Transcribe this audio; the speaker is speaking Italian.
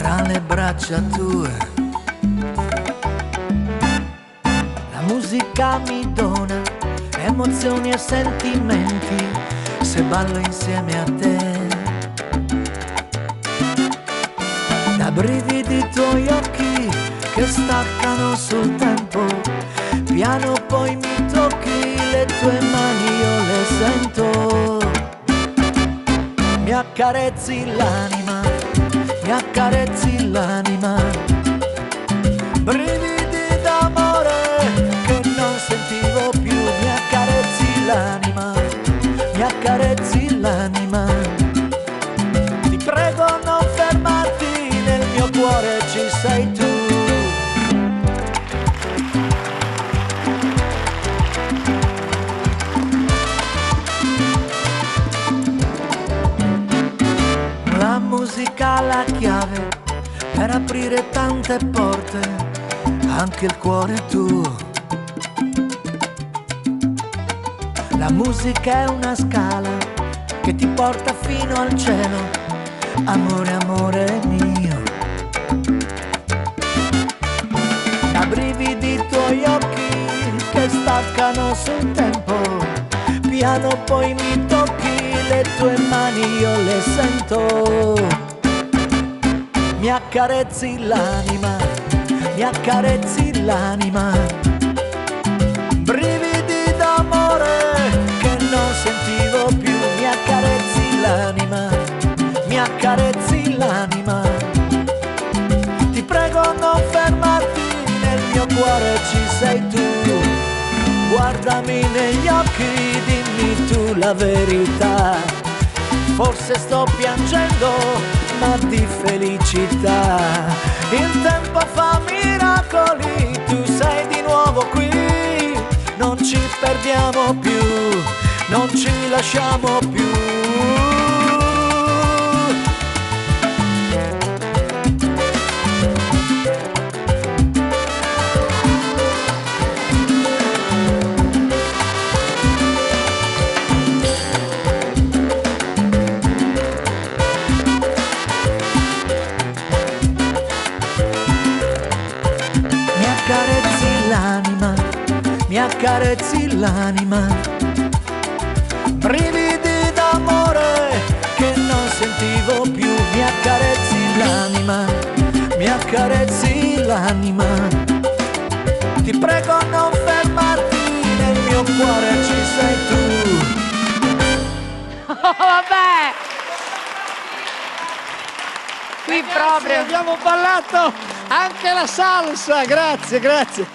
tra le braccia tue. La musica mi dona emozioni e sentimenti se ballo insieme a te. Da brividi i tuoi occhi che staccano sul tempo, piano poi mi tocchi, le tue mani io le sento. Mi accarezzi l'anima, mi accarezzi l'anima, brividi d'amore che non sentivo più. Mi accarezzi l'anima, mi accarezzi l'anima, ti prego non fermarti, nel mio cuore ci sei tu. La musica ha la chiave per aprire tante porte, anche il cuore tuo. La musica è una scala che ti porta fino al cielo, amore, amore mio. Da brividi i tuoi occhi che staccano sul tempo, piano poi mi tocchi, le tue mani io le sento. Mi accarezzi l'anima, mi accarezzi l'anima, brividi d'amore che non sentivo più. Mi accarezzi l'anima, mi accarezzi l'anima, ti prego non fermarti, nel mio cuore ci sei tu. Guardami negli occhi, dimmi tu la verità, forse sto piangendo ma di felicità. Il tempo fa miracoli, tu sei di nuovo qui, non ci perdiamo più, non ci lasciamo più. Mi accarezzi l'anima, mi accarezzi l'anima, brividi d'amore che non sentivo più. Mi accarezzi l'anima, mi accarezzi l'anima, ti prego non fermarti, nel mio cuore ci sei tu. Oh, vabbè! Qui proprio Abbiamo ballato anche la salsa, grazie, grazie.